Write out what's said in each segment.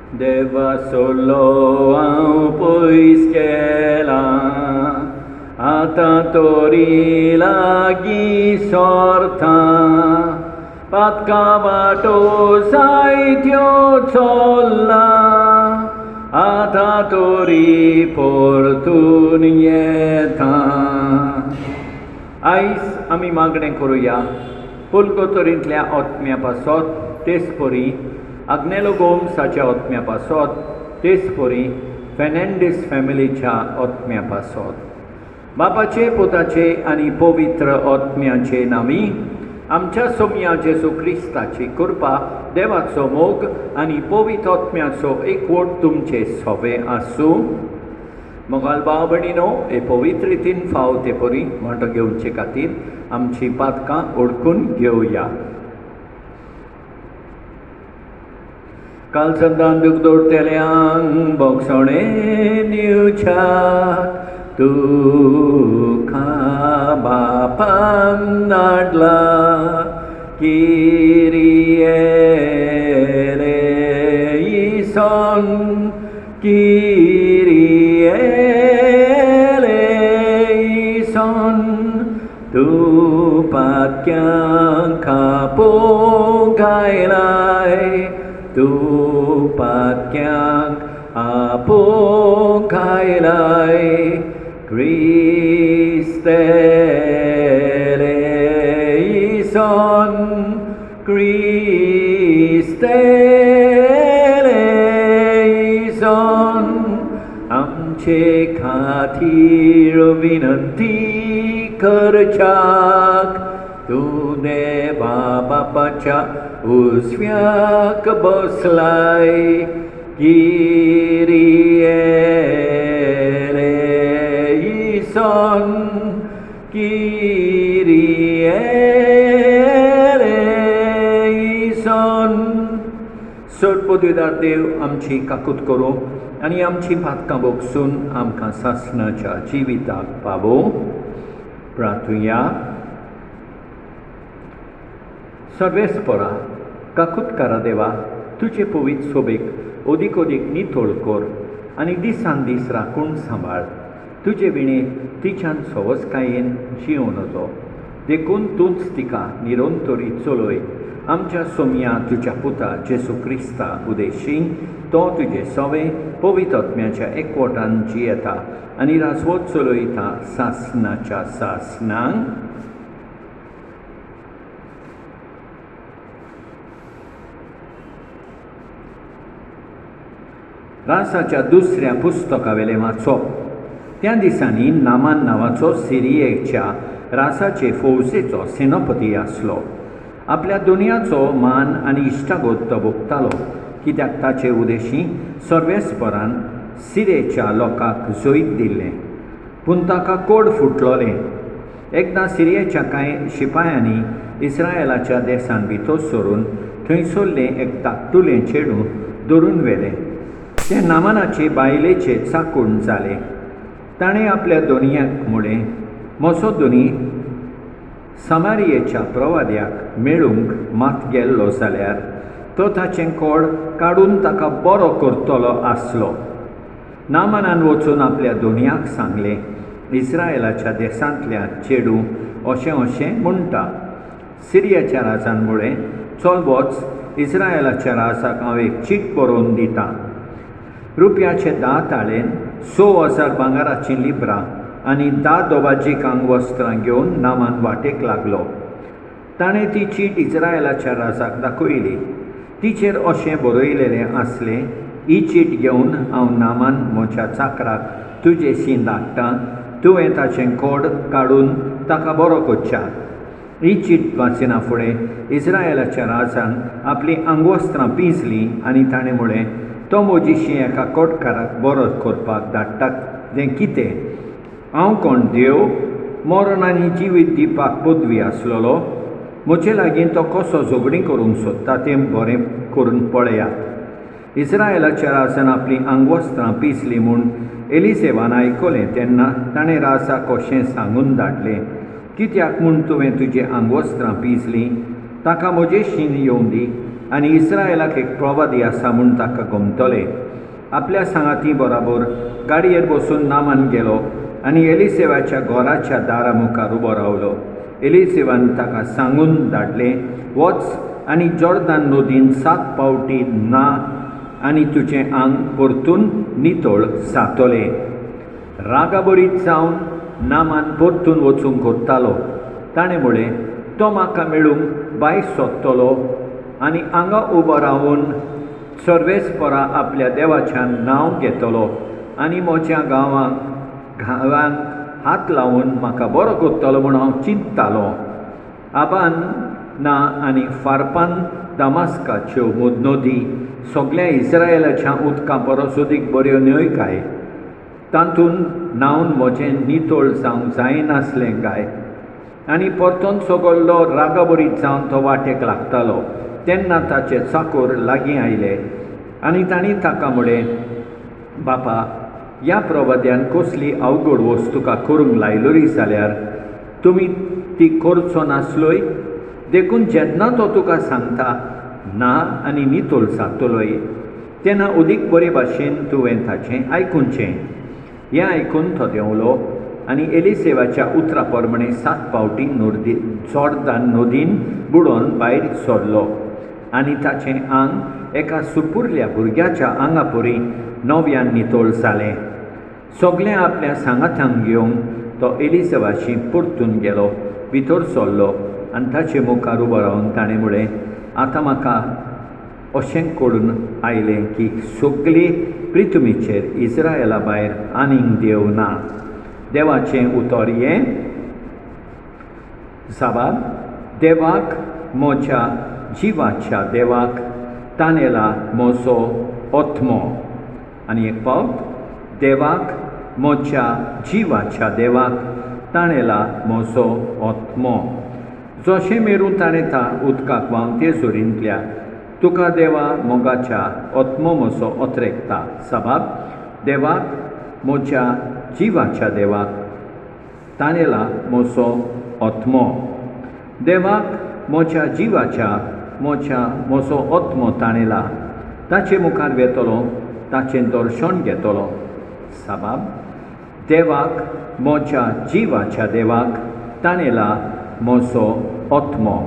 देवा सोलो हांव पयस केला, आतां तोरी लागीं सोरता. पातका वाटो जायत्यो चोल्ला, आतां तोरी परतून येता. आयज आमी मागणें करुया पुलकोतोरींतल्या ओतम्या पासत तेचपरी आग्नेलो गोमसाच्या ओतम्या पासत तेचपरी फेर्नांडीस फॅमिलीच्या ओतम्या पासत. बापाचे, पुताचे आनी पवित्र ओतम्याचे नामी आमच्या सोमया जेजू क्रिस्ताची कृपा, देवाचो मोग आनी पवित्र ओतम्याचो एकवट तुमचे सोबे आसूं. मोगाल भाव भयणीनो, हे पवित्र रितीन फाव ते परी वांटो घेवचे खातीर आमची पातकां ओळखून घेवया. काल सदां दूख दवरतेल्यांक बोगसोणें दिवच्याक तुका बापान धाडला. किरिये लेइसोन, किरिये लेइसोन. तूं पातक्यांक आपोवंक आयलाय, तूं पातक्यांक आपोवंक आयलाय. क्रिस्ते लेइसोन, क्रिस्ते लेइसोन. आमचे खातीर विनंती करच्याक तूं देवा बापाच्या उजव्याक बसलाय. किरिये लेइसोन, किरिये लेइसोन. सोडपदवीदार देव आमची काकूत करूं आनी आमची पातकां बोगसून आमकां सासणाच्या जिविताक पावों. प्रार्थुया. सर्वेस्परा काकूतकारा देवा, तुजे पवित्र सोबेक ओदीक ओदीक नितोळ कर आनी दिसान दीस राखून सांबाळ. तुजे विणे तिच्यान सवस्कायेन जियोन वचो, देखून तूंच तिका निरंतरी चलय. आमच्या सोमया तुज्या पुता जेजू क्रिस्ता उदेशी तो तुजे सवे पवित्र आत्म्याच्या एकवटान जियेता आनी राजवत चलयता सासणाच्या सासणांक. रासाच्या दुसऱ्या पुस्तकावेलें वाचप. त्या दिसांनी नामान नांवाचो सिरियेच्या रासाचे फौजेचो सेनापती आसलो. आपल्या दुनियाचो मान आनी इश्टागोत तो भोगतालो, कित्याक ताचे उदेशी सर्वेस्परान सिरियेच्या लोकांक जैत दिल्लें. पूण ताका कोड फुटलोलें. एकदां सिरियेच्या कांय शिपायांनी इस्रायेलाच्या देसान भितर सरून थंयसरलें एक धाकटुलें चेडूं धरून व्हेलें. ते नामानाचे बायलेचे चाकूण जालें. ताणें आपल्या दोनयाक म्हळें, म्हजो दोनी समारियेच्या प्रवाद्याक मेळूंक मात गेल्लो जाल्यार तो ताचें कोड काडून ताका बरो करतलो आसलो. नामानान वचून आपल्या दोनयाक सांगलें, इस्रायेलाच्या देसांतल्या चेडूं अशें अशें म्हणटा. सिरियाच्या राजान म्हळें, चल वच, इस्रायेलाच्या राजाक हांव एक चीट बरोवन दितां. रुपयाचे 10 ताळें, 6,000 भांगाराचीं लिबरां आनी 10 दोबाजीक आंगवस्त्रां घेवन नामान वाटेक लागलो. ताणें ती चीट इस्रायेलाच्या राजाक दाखयली. तिचेर अशें बरयलेलें आसलें, ही चीट घेवन हांव नामान म्हज्या चाकराक तुजेशी धाडटां. तुवें ताचें कोड काडून ताका बरो करच्याक. ही चीट वाचिना फुडें इस्रायेलाच्या राजान आपलीं आंगवस्त्रां पिंजलीं आनी ताणें म्हळें, तो म्हजीशी एका कोडकाराक बरो करपाक धाडटा तें कितें? हांव कोण देव? मरण आनी जिवीत दिवपाक पदवी आसलेलो. म्हजे लागीं तो कसो झगडीं करूंक सोदता तें बरें करून पळयात. इस्रायेलाच्या राजान आपलीं आंगवस्त्रां पिंजलीं म्हूण एलिसेबान आयकलें तेन्ना ताणें राजाक अशें सांगून धाडलें, कित्याक म्हूण तुवें तुजें आंगवस्त्रां पिंजलीं? ताका म्हजेशीन येवं दी. आनी इस्रायलाक एक प्रवादी आसा म्हूण ताका गमतले. आपल्या सांगाती बरोबर गाडयेर बसून नामान गेलो आनी एलिसेवाच्या घराच्या दारा मुखार उबो रावलो. एलिसेवान ताका सांगून धाडलें, वच आनी जॉर्दान नदीन 7 पावटी ना आनी तुजें आंग परतून नितळ जातलें. रागाबरीत जावन नामान परतून वचूंक कोत्तालो. ताणें म्हळें, तो म्हाका मेळूंक भायर सोदतलो आनी हांगा उबो रावून सर्वेस्परा आपल्या देवाचें नांव घेतलो आनी म्हज्या गांवांक हात लावून म्हाका बरो करतलो म्हूण हांव चिंत्तालों. आबान ना आनी फारपान दामास्काच्यो नदी सगळ्या इस्रायलाच्या उदकां परस अदीक बऱ्यो न्हय काय? तातूंत न्हावन म्हजें नितळ जावंक जायनासलें काय? आनी परतून सगळो रागाबरीत जावन तो वाटेक लागतालो. तेन्ना ताचे चाकर लागीं आयले आनी तांणी ताका म्हळें, बापा, ह्या प्रवाद्यान कसली अवघड वस्त तुका करूंक लायलोरी जाल्यार तुमी ती करचो नासलोय? देखून जेन्ना तो तुका सांगता ना आनी नितळ जातलोय, तेन्ना अदीक बरे भाशेन तुवें ताचें आयकुचें. हें आयकून तो देंवलो आनी एलिसेवाच्या उतरा प्रमाणें 7 पावटी जॉर्दान नदीन बुडोवन भायर सरलो आनी ताचें आंग एका सुपुर्ल्या भुरग्याच्या आंगा परी नव्यान नितळ जालें. सगळें आपल्या सांगात्यांक घेवन तो एलिसेवाशी परतून गेलो, भितर सरलो आनी ताचे मुखार उबो रावन ताणें म्हळें, आतां म्हाका अशें कळून आयलें की सगळे पृथ्वीचेर इस्रायला भायर आनीक देव ना. देवाचें उतर हें, साबार, देवाक म्हज्या जिवाच्या देवाक तानेला म्हजो आत्मो. आनी एक फावट, देवाक म्हज्या जिवाच्या देवाक ताणेला म्हजो आत्मो. जशें मेरून ताणें ता उदकाक व्हांवन ते झुरिंतल्या, तुका देवा मोगाच्या आत्मो म्हजो अत्रेकता. साबार, देवाक म्हज्या जिवाच्या देवाक ताणेला म्हजो आत्मो. देवाक म्हज्या जिवाच्या म्हजो आत्मो ताणेला. ताचे मुखार वेतलो, ताचें दर्शन घेतलो. साबाब, देवाक म्हज्या जिवाच्या देवाक ताणेला म्हजो आत्मो.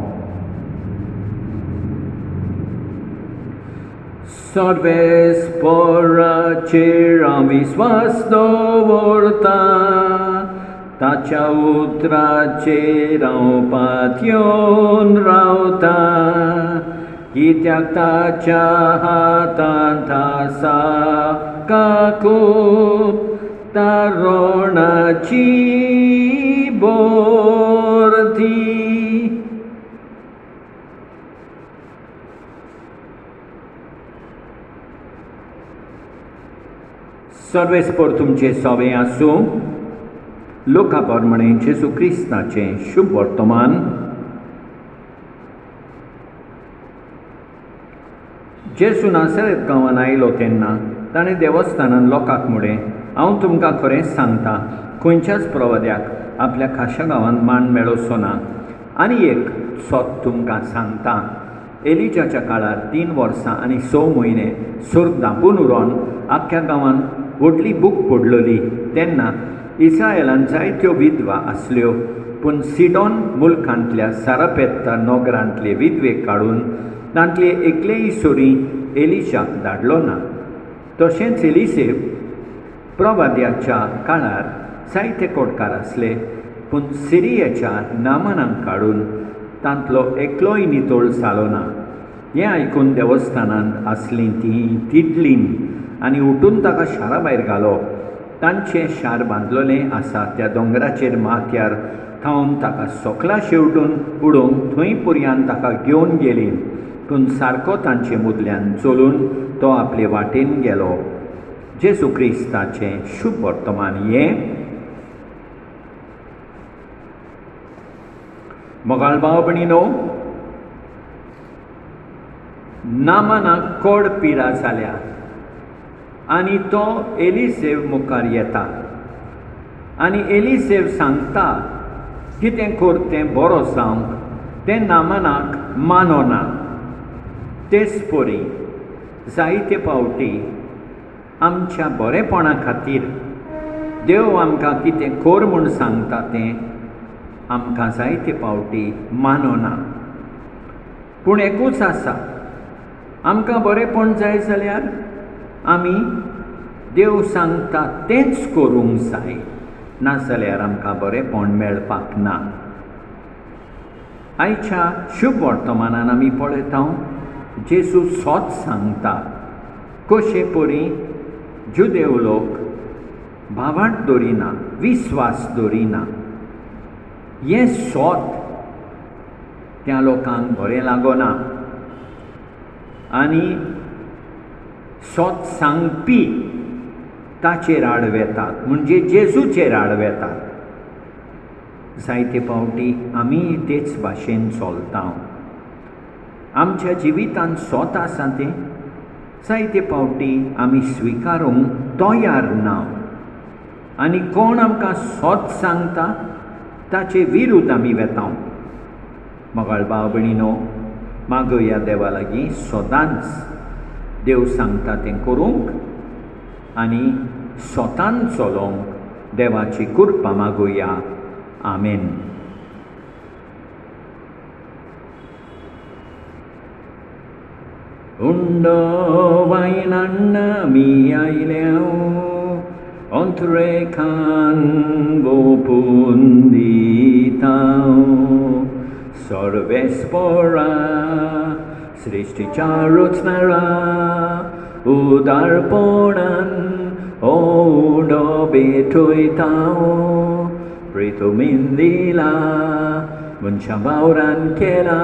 सर्वेस्पराचेर हांव विस्वास दवरता, ताच्या उतराचेर हांव पातयेवन रावता. कित्याक ताच्या हातांत आसा काकूट, तारणाची बोरती. सर्वेस्पर तुमचे सवे आसूं. लोका प्रमाणे जेजू क्रिस्ताचें शुभ वर्तमान. जेजू नासरेत गांवांत आयलो तेन्ना ताणें देवस्थानांत लोकांक म्हळें, हांव तुमकां खरेंच सांगता, खंयच्याच प्रवाद्याक आपल्या खाशा गांवांत मान मेळोचो ना. आनी एक सोत तुमकां सांगता, एलिजाच्या काळार 3 वर्सां आनी 6 म्हयने सुर्ग धांपून उरोवन आख्ख्या गांवांत व्हडली बूक पडलेली. तेन्ना इस्रायेलांत जायत्यो विधवा आसल्यो, पूण सिडोन मुल्कांतल्या सारापेत्ता नोगरांतले विधवेक काडून तांतले एकलेय सोरी एलिजाक धाडलो ना. तशेंच एलिसेव प्रवाद्याच्या काळार जायते कोडकार आसले, पूण सिरियेच्या नामानांक काडून तांतलो एकलोय नितळ जालो ना. हें आयकून देवस्थानांत आसलीं तीं तिडलीं आनी उठून ताका शारा भायर घालो. तांचें शार बांदलोलें आसा त्या दोंगराचेर माथ्यार थावन ताका सोकला शेवटून उडोवंक थंय पर्यान ताका घेवन गेलीं. पूण सारको तांचे मुदल्यान चलून तो आपले वाटेन गेलो. जेजू क्रिस्ताचें शुभ वर्तमान हें. मोगाळ भाव भयणीनो, नामानाक कोड पिडा जाल्या आनी तो एलिसेव मुखार येता आनी एलिसेव सांगता कितें कर तें बरो जावंक. तें नामानाक मानना. तेच परी जायते फावटी आमच्या बरेपणा खातीर देव आमकां कितें कर म्हूण सांगता तें आमकां जायते फावटी मानना. पूण एकूच आसा, आमकां बरेपण जाय जाल्यार आमी देव सांगता तेंच करूंक जाय, नाजाल्यार आमकां बरेपण मेळपाक ना. आयच्या शुभ वर्तमानान आमी पळयता जेजू सोत सांगता कशे परी जुदेव लोक भावार्थ दवरिना, विस्वास दवरिना. हें सोत त्या लोकांक बरें लागना आनी सोत सांगपी ताचेर आडवेतात, म्हणजे जेजूचेर आडवेतात. जायते फावटी आमी तेच भाशेन चलता. आमच्या जिवितांत सोत आसा तें जायते फावटी आमी स्विकारूंक तयार ना आनी कोण आमकां सोत सांगता ताचे विरुद्ध आमी वेता. मोगाळ भाव भयणीनो, मागुया देवा लागीं सदांच देव सांगता तें करूंक आनी सोतान चलोवंक देवाची कृपा मागुया. आमेन. वायनान आमी आयल्या अंतरेखान बोपून दिता. सर्वेस्परा सृश्टीच्या रचणारा उदारपणान ओडो बेठयता. प्रितुमीन दिला मनशा वावरान केला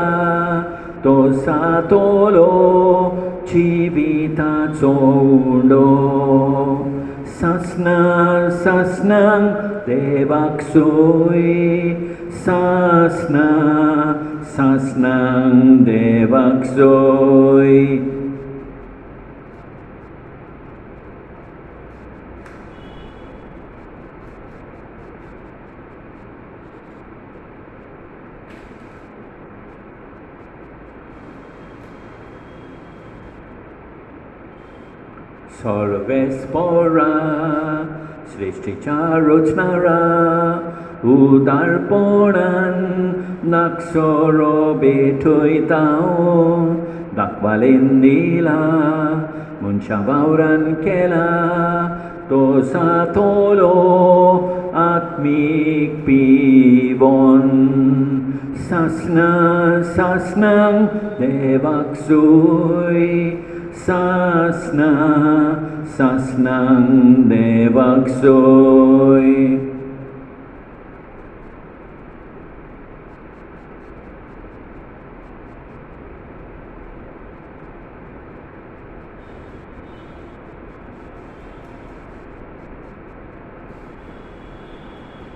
तो सातोलो जिविताचो उंडो. सासनां सासनां देवाक सोय, सासनां सासनां देवाक सोय. सर्वेस्परा सृष्टीच्या रचणारा उदारपणान नागसोरो बेठयता. दाखवालेन दिला मनशा वावरान केला तो सातोलो आत्मीक पिवोन. सासनां सासनां देवाक सोय, सासनां सासनां देवाक सोय.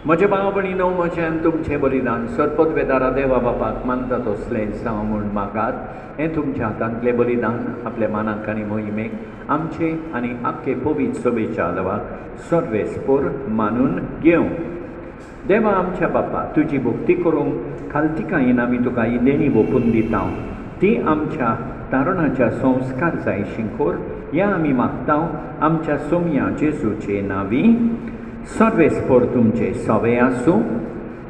म्हजे भाव भयणीनो, म्हजें तुमचें बलिदान सरपत वेदारा देवा बापाक मानता तसलें जावं म्हूण मागात. हें तुमच्या हातांतलें बलिदान आपल्या मानाक आनी मोहिमेक आमचे आनी आख्खे पवित्र सभेच्या आलवाक सर्वेस्पोर मानून घेवं. देवा आमच्या बापा, तुजी भक्ती करूंक खालतिका इनामी तुका ही देणी ओपून दिता. ती आमच्या तारुणाच्या संस्कार जाय शिंकोर हें आमी मागता आमच्या सोमया जेजूचे नांवी. सर्वेस्पोर तुमचे सवे आसूं,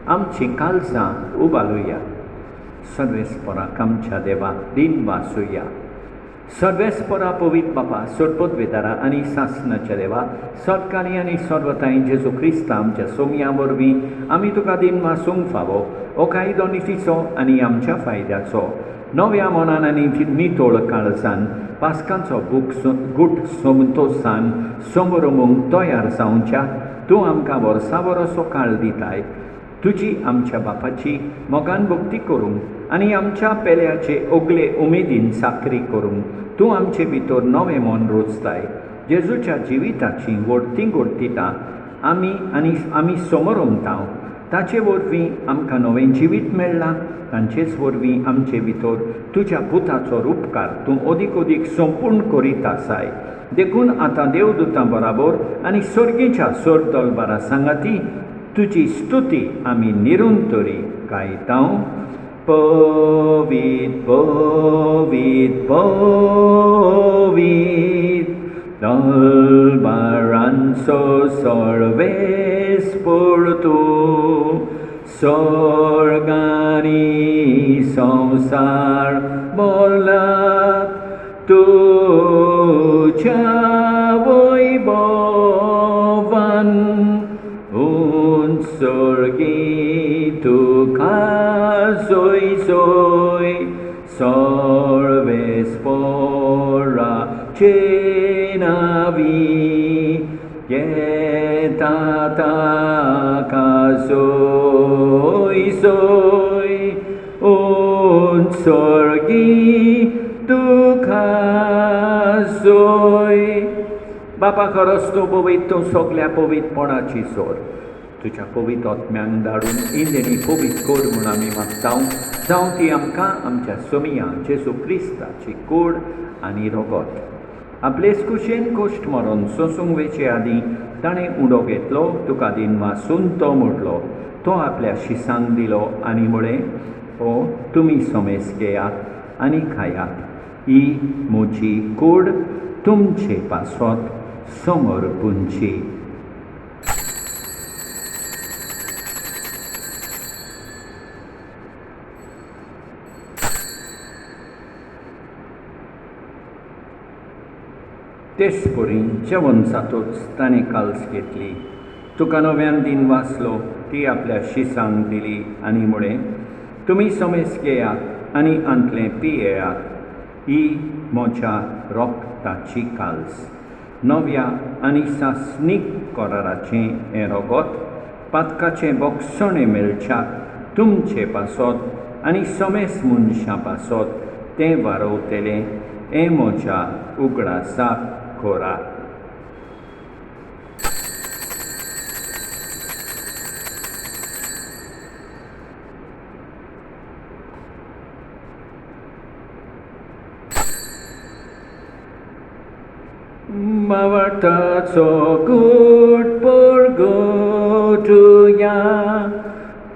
आमची काळजां उबालुया. सर्वेस्पोराक आमच्या देवा दिन वासुया. सर्वेस्पोरा पवित्र बापा, सरपत वेदारा आनी सासनाच्या देवा, सत्काळी आनी सर्वताय जेजू क्रिस्ता आमच्या सोमया वरवीं आमी तुका दिन वासूंक फावो. हो कायदो नितीचो आनी आमच्या फायद्याचो. नव्या मनान आनी नितोळ काळजान पास्कांचो गूट समतोसान समोरमूंक तयार जावच्या तूं आमकां वर्सा वरसो काळ दिताय. तुजी आमच्या बापाची मोगान भक्ती करूंक आनी आमच्या पेल्याचे ओगले उमेदीन साखरी करूंक तूं आमचे भितर नवें मन रोचताय. जेजूच्या जिविताची व्हडती घडतिता आमी समोरमता. ताचे वरवीं आमकां नवें जिवीत मेळ्ळां. तांचेच वरवीं आमचे भितर तुज्या पुताचो उपकार तूं अदीक अदीक संपूर्ण करीत आसाय. देखून आतां देवदूतां बराबर आनी सर्गेच्या सर दरबारा सांगाती तुजी स्तुती आमी निरंतरी गायता. Povit, povit, povit, dolbaranso sorves purtu, sorgani samsar bola, tuja voibovan, sorgi tuka soy soy, sorves pora cenavi, yetata soy soy, sorgi tuka soy. बापा खरोच तूं पवित, तूं सगल्या पवितपणाची सोर. तुझ्या पवित्र आत्म्यांक धाडून इंदेणी पवित कोड म्हूण आमी मागता, जावं ती आमकां आमच्या सोमिया जेजू क्रिस्ताची कोड आनी रोगोत. आपलेच कुशेन कोश्ट मारून सोसूंक वेचे आदीं ताणें उडो घेतलो, तुका दिन वासून तो मोडलो, तो आपल्या शिसांक दिलो आनी म्हळें, हो तुमी सोमेस घेयात आनी खायात, ही म्हजी कोड तुमचे पासत समोर पुंची. तेच परी जेवण जातूच ताणें काल्स घेतली, तुका नव्यान दिन वाचलो, ती आपल्या शिसांक दिली आनी म्हळें, तुमी सोमेस घेयात आनी आंतलें पियेयात, ही म्हज्या रोगताची काल्स. नव्या आनी सासनीक कराराचें हें रोगोत पातकाचें बोगसणें मेळच्याक तुमचे पासत आनी सोमेस मनशां पासत तें वारोवतलें, हें म्हज्या उगडासाक कोरात. Mavartaco good porgotuya,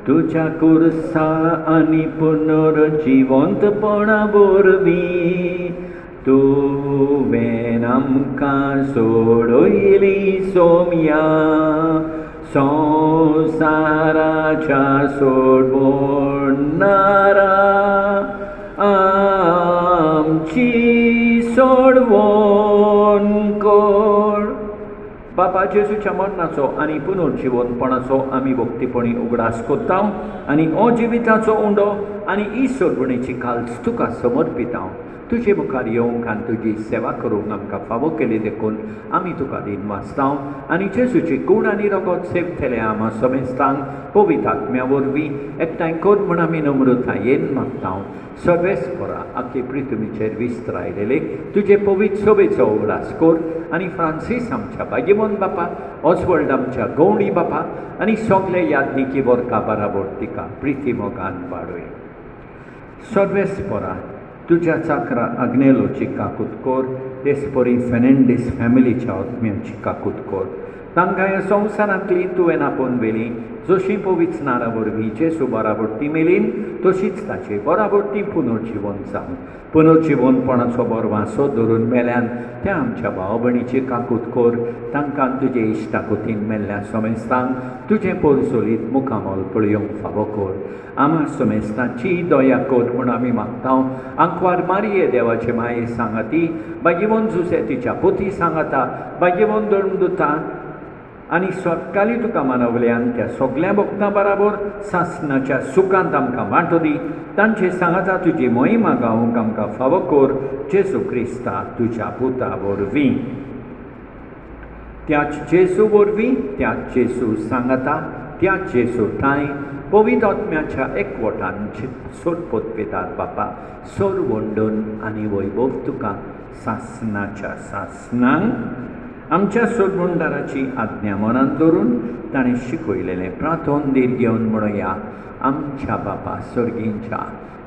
तुझ्या कुर्सा आणि पुनर्जिवंतपणा बोरवी, तुवें आमकां सोडयली सोम्या, संवसाराच्या सोडवणारा, आमची सोडवण कोर. बापा जेजूच्या मरणाचो आनी पुनर्जिवनपणाचो आमी भक्तीपणी उगडास कोत्ता आनी हो जिविताचो उंडो आनी ही सोडवणेची काल्स तुका समर्पिता. तुजे मुखार येवंक आनी तुजी सेवा करूंक आमकां फावो केली देखून आमी तुका दिन वाचता आनी जेजूची कूड आनी रोगोत सेवतले आमा समेस्तांक पवित्र आत्म्या वरवीं एकठांय कर म्हूण आमी नम्रतायेन मागता. सर्वेस्परा आख्खे पृथ्वीचेर विस्तारलेले तुजे पवित्र सोबेचो उगडास कर आनी फ्रांसीस आमच्या बागेमोन बापा, ऑस्वल्ड आमच्या गवंडी बापा आनी सगळे यादनिकी वर्का बराबर तिका प्रिती मोगान वाडय. सर्वेस्परा तुझ्या चाकरा आग्नेलोची काकूत कर, तेचपरी फेर्नांडीस फॅमिलीच्या आत्म्याची काकूत कर. तांकां ह्या संवसारांतली तुवें आपोवन वेली, जशी पवित्र नारा वरवीं जेजू बराबर ती मेलीन, तशीच ताचे बराबर ती पुनर्जिवन जावन पुनर्जिवनपणाचो बरो वांसो धरून मेल्यान त्या आमच्या भाव भयणीची काकूत कर. तांकां तुजे इश्टाकुतीन मेल्ल्या समेस्तांक तुजें पोरसोलीत मुखामोल पळयोवंक फावो कर. आमा समेस्तांची दया कर म्हूण आमी मागता. आंकवार मारये देवाचे माये सांगाती, बागीवन जुसे तिच्या पोती सांगाता, बागीवन धर्मदुता आनी स्वतकाली तुका मानवल्यान त्या सगळ्या भक्तां बराबर सासणाच्या सुखांत आमकां वांटो दी. तांचे सांगाता तुजी मोहिमा गावूंक आमकां फावो कर, जेजू क्रिस्ता तुज्या पुता वरवीं. त्याच जेजू वरवीं, त्याच जेजू सांगाता, त्याच जेजू ताय पवित्र आत्म्याच्या एकवटान सोडपोतपेतात बापा. सोर वंडन आनी वैभव तुका सासणाच्या सासणांक आमच्या सोडवणदाराची आज्ञा मनांत दवरून ताणें शिकयलेलें प्रार्थोन दीर घेवन म्हणया. आमच्या बापा सर्गींच्या,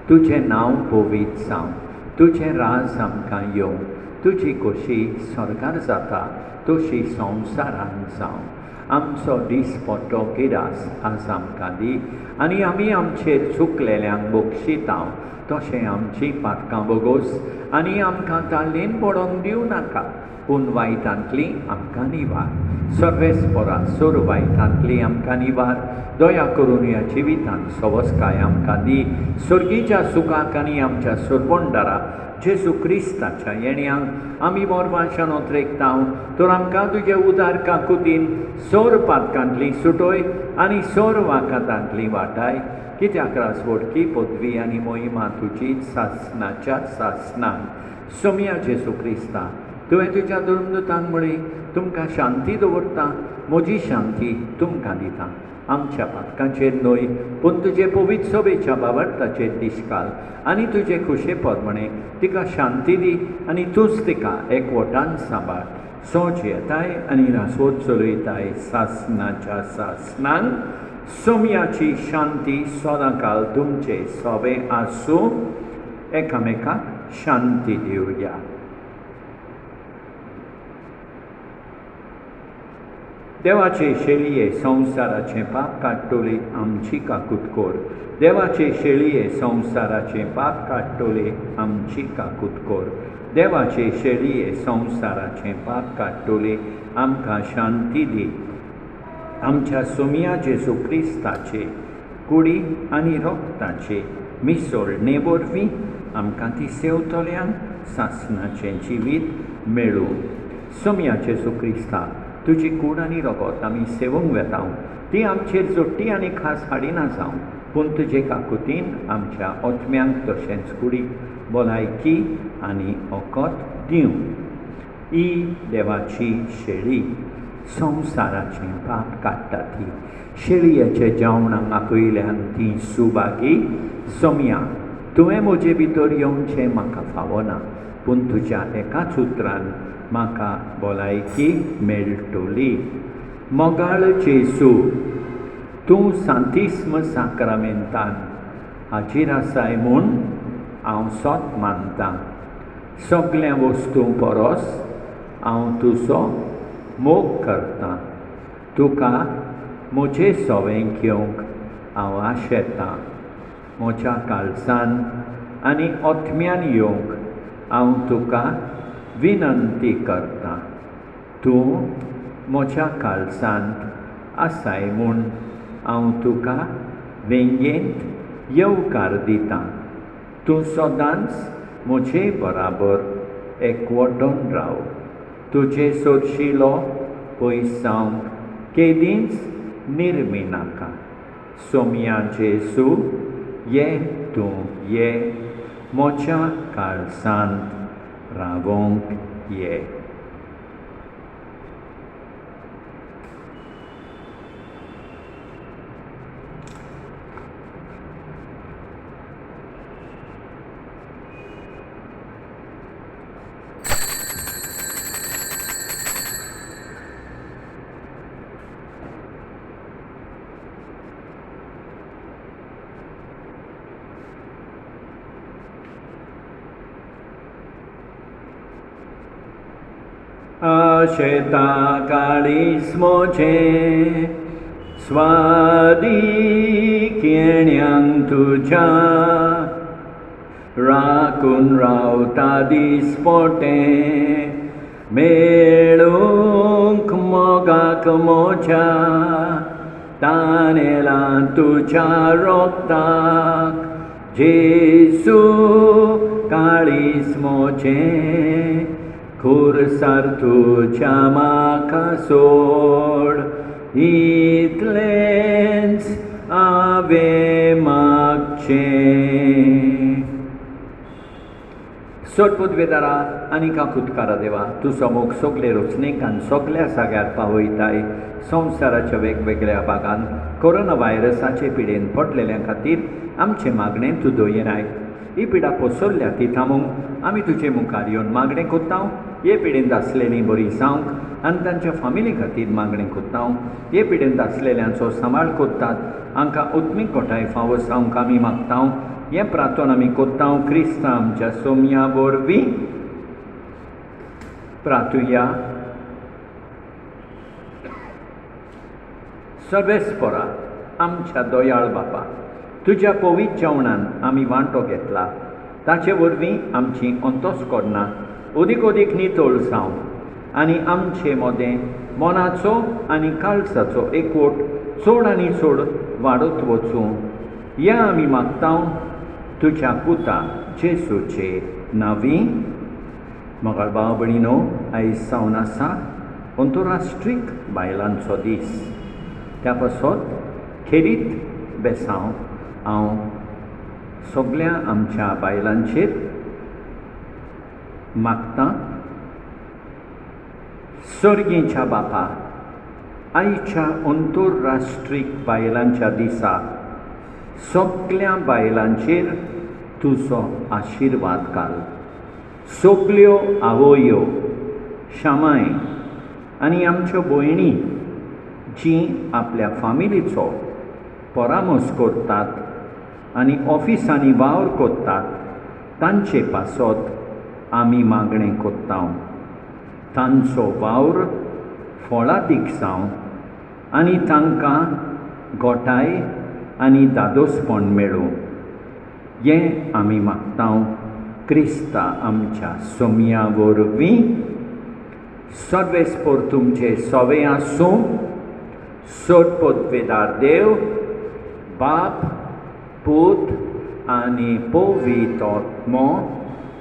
तुजें नांव पवित्र जावं, तुजें राज आमकां येवं, तुजी खोशी स्वर्गार जाता तशी संवसारांत जावं. आमचो दिसपट्टो किडास आज आमकां दी आनी आमी आमचेर चुकलेल्यांक बक्षितांव तशें आमची पातकां बोगोस आनी आमकां ताल्लेन पडोंक दिवं नाका पूण वायटांतली आमकां निवार सर्वेस्परा सोर वायटांतली आमकां निवार दया करून ह्या जिवितांत सवस्काय आमकां दी सर्गीच्या सुखाक आनी आमच्या सुरबोंडारा जेजू क्रिस्ताच्या येण्याक आमी मोरमाशान ओत्रेकतांव तर आमकां तुजे उदार काकुतीन सोर पातकांतली सुटोय आनी सोर वाकातांतली वाटाय कित्याक रासवडकी पदवी आनी मोहिमा तुजीच सासणाच्या सासणाक सोम्या जेजू क्रिस्ता तुवें तुज्या धर्मदूतांक म्हळी तुमकां शांती दवरता म्हजी शांती तुमकां दिता आमच्या पातकांचेर न्हय पूण तुजे पवीत सोबेच्या बाबर्ताचेर दिश्काल आनी तुजे खुशेपद म्हणे तिका शांती दी आनी तूंच तिका एकवटान सांबाळ सोंच येताय आनी रासवत चलयताय सासणाच्या सासणांक सोम्याची शांती सदांकाल तुमचे सोबे आसूं एकामेकाक शांती दिवया देवाचे शेळये संवसाराचें पाप काडटोले आमची काकुतकोर देवाचे शेळये संवसाराचें पाप काडटोले आमची काकुतकोर देवाचे शेळये संवसाराचें पाप काडटोले आमकां शांती दी आमच्या सोम्या जेजू क्रिस्ताचे कुडी आनी रोगताचे मिसोळणे वरवीं आमकां ती सेवतल्यांक सासणाचें जिवीत मेळूं सोम्या जेजू क्रिस्ता तुजी कूड आनी रगत आमी सेवूंक वेतांव ती आमचेर जोडटी आनी खास हाडिना जावं पूण तुजे काकुतीन आमच्या ओतम्यांक तशेंच कुडीक भलायकी आनी ओकोत दिवं ही देवाची शेळी संवसाराचें पाप काडटा ती शेळयेचे जेवणाक आपयल्यान ती सुभागी सोम्या तुवें म्हजे भितर येवचें म्हाका फावना पूण तुज्या एकाच उतरान म्हाका भलायकी मेळटली मोगाळ जेजू तूं सांतिस्म साक्रामेंतान हाजीर आसाय म्हूण हांव सोत मानतां सगळ्या वस्तूं परस हांव तुजो मोग करतां तुका म्हजें सवें घेवंक हांव आशेतां म्हज्या काळजान आनी ओतम्यान येवंक हांव तुका विनंती करतां तूं म्हज्या काळजांत आसाय म्हूण हांव तुका वेंगेंत येवकार दितां तूं सदांच म्हजे बराबर एकवटून राव तुजे सोरशिलो पयस जावंक केदींच निर्मी नाका सोम्या जेजू ये तूं ये म्हज्या काळजांत रावोंक ये आशेता काळीस मोचे स्वादी केण्यांक तुज्या राखून रावता दिसपोटे मेळूंक मोगाक मोच्या तानेला तुज्या रोगताक जेजू काळीस मोचे खुरसार तुज्या म्हाका सोड इतलेंच हांवें मागचें सोड पुदवेदारा आनी काकुतकारा देवा तुजो मोग सगळे रचणेक आनी सगळ्या जाग्यार पावयताय संवसाराच्या वेगवेगळ्या भागांत कोरोना व्हायरसाचे पिडेन पडलेल्या खातीर आमचे मागणें तूं दोयेराय ही पिडा पसरल्या ती थांबोवंक आमी तुजे मुखार येवन मागणें कोत्तांव हे पिडेंत आसलेलीं बरी जावंक आनी तांच्या फामिली खातीर मागणें कोत्तांव हे पिडेंत आसलेल्यांचो सांबाळ कोत्तात हांकां उत्मीक गोठाय फावो जावंक आमी मागतांव हें प्रार्थना आमी कोत्तांव क्रिस्ता आमच्या सोम्या वरवीं प्रार्थुया सर्वेस्परा आमच्या दोयाळ बापा, तुज्या पवित्र जेवणान आमी वांटो घेतला, ताचे वरवीं आमची अंतस्करणां अदीक अदीक नितळ जावं आनी आमचे मोदें मोनाचो आनी काळजाचो एकवट चड आनी चड वाडत वचूं हें आमी मागतां तुज्या पुता जेसूचे नांवी. मोगाळ भाव भयणीनो, आयज सावन आसा अंतरराष्ट्रीय बायलांचो दीस. त्या पासत खेरीत बेसांव हांव सगळ्या आमच्या बायलांचेर मागतां, सर्गेच्या बापा, आयच्या अंतरराष्ट्रीय बायलांच्या दिसा सगळ्या बायलांचेर तुजो आशिर्वाद घाल. सगल्यो आवयो, शामाय आनी आमच्यो भयणी जी आपल्या फामिलीचो परामर्श करतात आनी ऑफिसांनी वावर करतात, तांचे पासत आमी मागणें करता. तांचो वावर फळादीक जावं आनी तांकां गोठाय आनी दादोसपण मेळूं हें आमी मागता क्रिस्ता आमच्या सोमया वरवीं. सर्वेस्पर तुमचे सोवे आसूं. सदपदवेदार देव, बाप, पूत आनी पवित्र आत्मो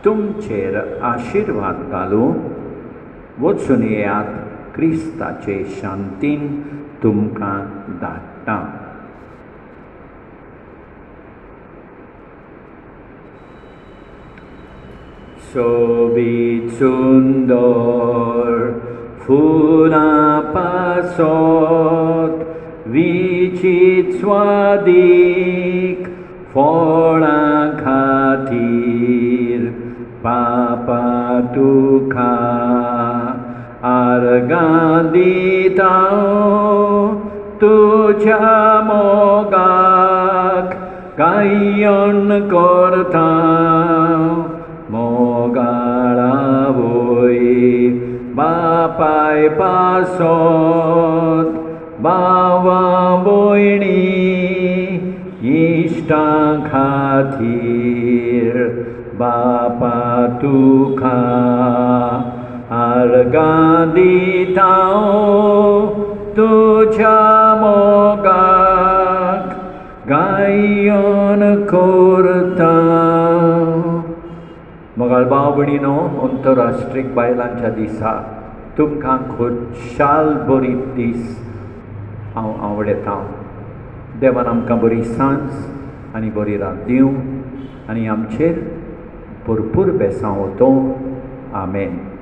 तुमचेर आशिर्वाद घालूं. वचून येयात, क्रिस्ताचे शांतीन तुमकां धाडटा. सोबीत सुंदर फुलां पासत विचित स्वादीक फळां खातीर बापा तुका आर्गां दिता. तुज्या मोगाक गायन करता. मोगाळा वय बापाय पासत बावा भयणी इश्टां खातीर बापा तुका आर्गां दिता. तुज्या मोगाक गायन करता. मोगाळ भाव भयणीनो, अंतरराष्ट्रीय बायलांच्या दिसा तुमकां खुशाल बरी दीस हांव आवडयतां. देवान आमकां बरी सांज आनी बरी रात दिवं आनी आमचेर भरपूर बेसांव वतों. आमेन.